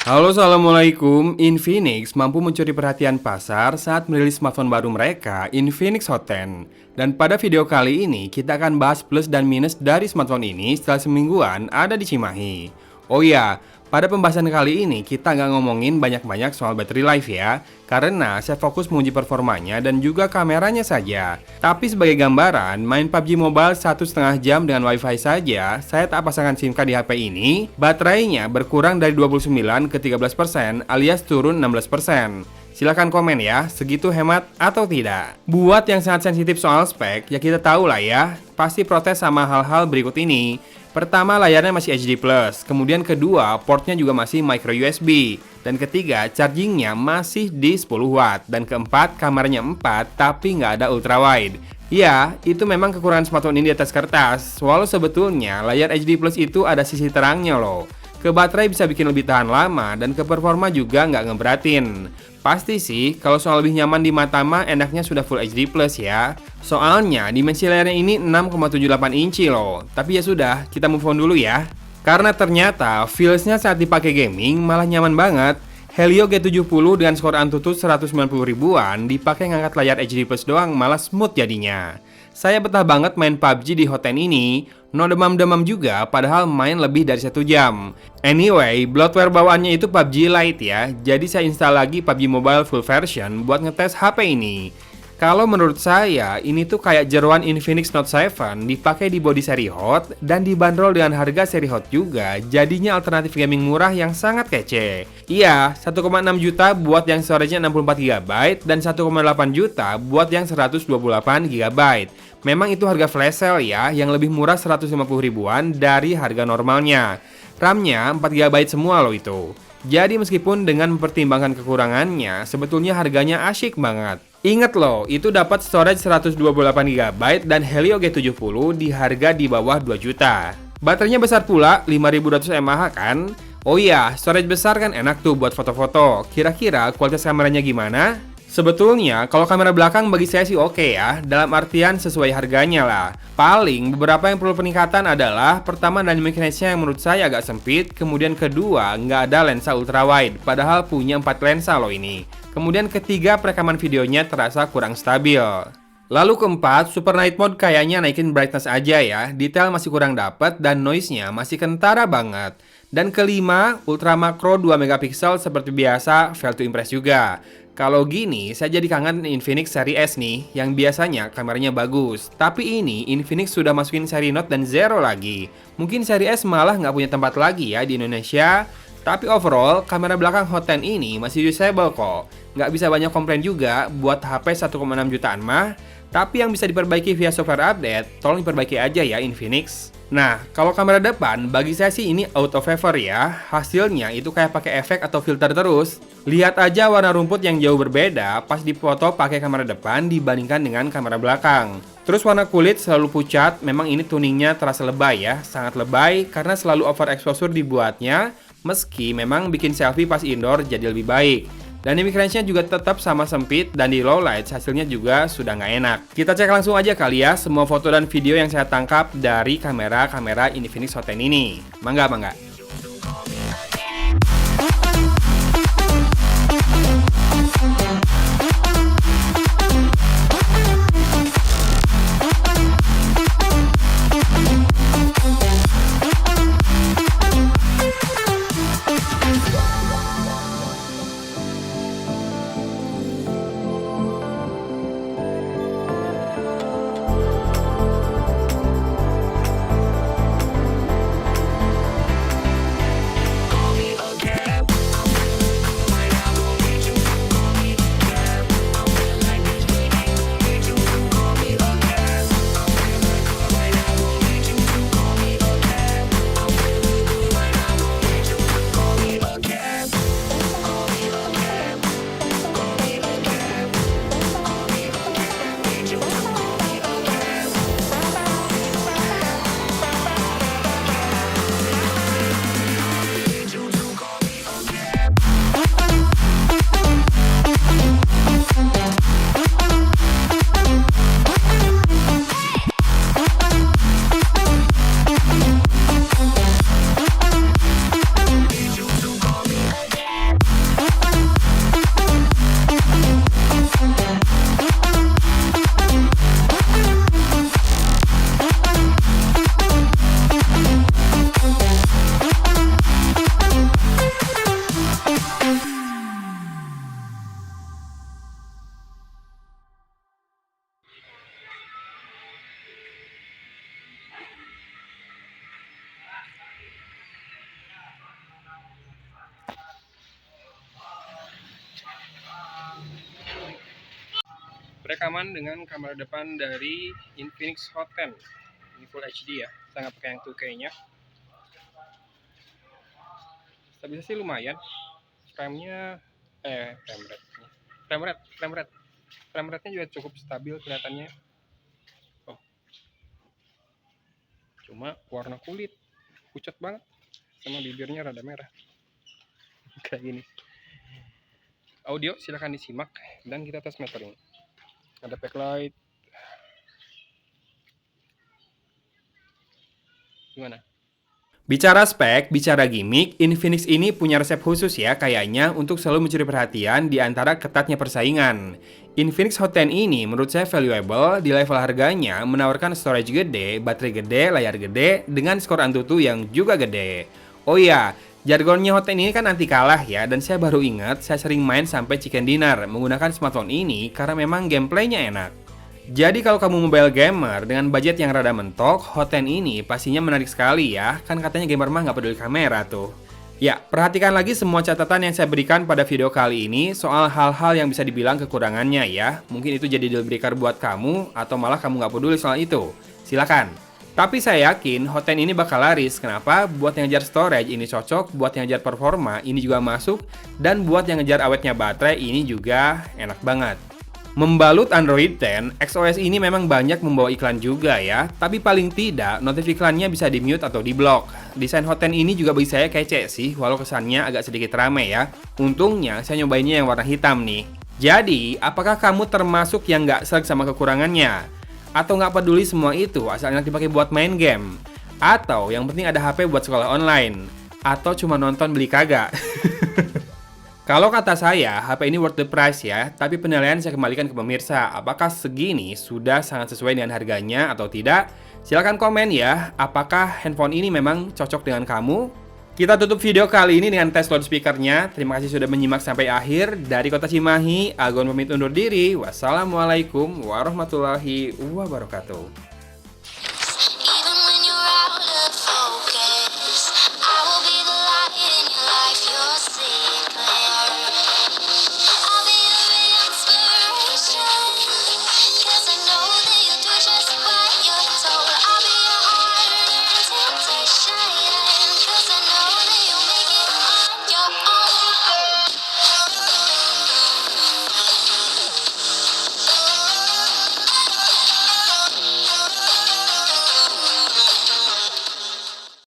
Halo, assalamualaikum. Infinix mampu mencuri perhatian pasar saat merilis smartphone baru mereka, Infinix Hot 10. Dan pada video kali ini, kita akan bahas plus dan minus dari smartphone ini setelah semingguan ada di Cimahi. Oh iya, pada pembahasan kali ini kita nggak ngomongin banyak-banyak soal battery life ya, karena saya fokus menguji performanya dan juga kameranya saja. Tapi sebagai gambaran, main PUBG Mobile 1,5 jam dengan WiFi saja, saya tak pasangkan SIM card di HP ini, baterainya berkurang dari 29 ke 13% alias turun 16%. Silahkan komen ya, segitu hemat atau tidak. Buat yang sangat sensitif soal spek, ya kita tahu lah ya, pasti protes sama hal-hal berikut ini. Pertama, layarnya masih HD+, kemudian kedua, portnya juga masih micro USB, dan ketiga, chargingnya masih di 10 watt, dan keempat, kameranya 4 tapi nggak ada ultra wide. Ya, itu memang kekurangan smartphone ini di atas kertas, walau sebetulnya layar HD Plus itu ada sisi terangnya loh. Ke baterai bisa bikin lebih tahan lama, dan ke performa juga nggak ngeberatin. Pasti sih, kalau soal lebih nyaman di mata mah enaknya sudah Full HD Plus ya. Soalnya dimensi layarnya ini 6,78 inci loh. Tapi ya sudah, kita move on dulu ya. Karena ternyata feelsnya saat dipakai gaming malah nyaman banget. Helio G70 dengan skor Antutu 190 ribuan dipakai ngangkat layar HD Plus doang malah smooth jadinya. Saya betah banget main PUBG di Hot 10 ini, no demam-demam juga padahal main lebih dari 1 jam. Anyway, bloatware bawaannya itu PUBG Lite ya, jadi saya install lagi PUBG Mobile full version buat ngetes HP ini. Kalau menurut saya, ini tuh kayak jeroan Infinix Note 7 dipakai di body seri Hot dan dibanderol dengan harga seri Hot juga, jadinya alternatif gaming murah yang sangat kece. Iya, 1,6 juta buat yang storage-nya 64 GB dan 1,8 juta buat yang 128 GB. Memang itu harga flash sale ya, yang lebih murah 150 ribuan dari harga normalnya. RAM-nya 4 GB semua loh itu. Jadi meskipun dengan mempertimbangkan kekurangannya, sebetulnya harganya asyik banget. Ingat loh, itu dapat storage 128 GB dan Helio G70 di harga di bawah 2 juta. Baterainya besar pula, 5200 mAh kan? Oh iya, storage besar kan enak tuh buat foto-foto. Kira-kira kualitas kameranya gimana? Sebetulnya, kalau kamera belakang bagi saya sih oke ya, dalam artian sesuai harganya lah. Paling, beberapa yang perlu peningkatan adalah, pertama dynamic range-nya yang menurut saya agak sempit, kemudian kedua, nggak ada lensa ultra wide, padahal punya 4 lensa loh ini. Kemudian ketiga, perekaman videonya terasa kurang stabil. Lalu keempat, Super Night Mode kayaknya naikin brightness aja ya, detail masih kurang dapet dan noise-nya masih kentara banget. Dan kelima, Ultra Macro 2 megapiksel seperti biasa, fail to impress juga. Kalau gini, saya jadi kangen Infinix seri S nih, yang biasanya kameranya bagus. Tapi ini, Infinix sudah masukin seri Note dan Zero lagi. Mungkin seri S malah nggak punya tempat lagi ya di Indonesia. Tapi overall, kamera belakang Hot 10 ini masih usable kok. Nggak bisa banyak komplain juga buat HP 1,6 jutaan mah. Tapi yang bisa diperbaiki via software update, tolong diperbaiki aja ya Infinix. Nah, kalau kamera depan, bagi saya sih ini auto favor ya. Hasilnya itu kayak pakai efek atau filter terus. Lihat aja warna rumput yang jauh berbeda pas dipoto pakai kamera depan dibandingkan dengan kamera belakang. Terus warna kulit selalu pucat, memang ini tuningnya terasa lebay ya, sangat lebay karena selalu overexposure dibuatnya, meski memang bikin selfie pas indoor jadi lebih baik. Dynamic range-nya juga tetap sama sempit dan di low light hasilnya juga sudah nggak enak. Kita cek langsung aja kali ya semua foto dan video yang saya tangkap dari kamera-kamera Infinix Hot 10 ini. Mangga, mangga. Rekaman dengan kamera depan dari Infinix Hot 10. Ini Full HD ya, saya nggak pakai yang 2K-nya. Stabilisasi lumayan. Frame-nya frame rate-nya juga cukup stabil kelihatannya. Oh. Cuma warna kulit pucat banget, sama bibirnya rada merah. Kayak gini. Audio silahkan disimak dan kita tes metering. Ada backlight. Gimana? Bicara spek, bicara gimmick, Infinix ini punya resep khusus ya kayaknya untuk selalu mencuri perhatian di antara ketatnya persaingan. Infinix Hot 10 ini menurut saya valuable di level harganya, menawarkan storage gede, baterai gede, layar gede, dengan skor Antutu yang juga gede. Oh iya, jargonnya Hot 10 ini kan anti kalah ya, dan saya baru ingat saya sering main sampai chicken dinner menggunakan smartphone ini karena memang gameplaynya enak. Jadi kalau kamu mobile gamer dengan budget yang rada mentok, Hot 10 ini pastinya menarik sekali ya. Kan katanya gamer mah nggak peduli kamera tuh. Ya, perhatikan lagi semua catatan yang saya berikan pada video kali ini soal hal-hal yang bisa dibilang kekurangannya ya. Mungkin itu jadi deal breaker buat kamu, atau malah kamu nggak peduli soal itu. Silakan. Tapi saya yakin Hot 10 ini bakal laris. Kenapa? Buat yang ngejar storage ini cocok, buat yang ngejar performa ini juga masuk, dan buat yang ngejar awetnya baterai ini juga enak banget. Membalut Android 10, XOS ini memang banyak membawa iklan juga ya, tapi paling tidak notif iklannya bisa di-mute atau di-block. Desain Hot 10 ini juga bagi saya kece sih, walau kesannya agak sedikit rame ya. Untungnya saya nyobainnya yang warna hitam nih. Jadi, apakah kamu termasuk yang nggak serg sama kekurangannya? Atau nggak peduli semua itu, asal enak dipakai buat main game? Atau yang penting ada HP buat sekolah online? Atau cuma nonton beli kagak? Kalau kata saya, HP ini worth the price ya, tapi penilaian saya kembalikan ke pemirsa. Apakah segini sudah sangat sesuai dengan harganya atau tidak? Silahkan komen ya, apakah handphone ini memang cocok dengan kamu? Kita tutup video kali ini dengan tes loudspeakernya. Terima kasih sudah menyimak sampai akhir. Dari Kota Cimahi, Agon pamit undur diri. Wassalamualaikum warahmatullahi wabarakatuh.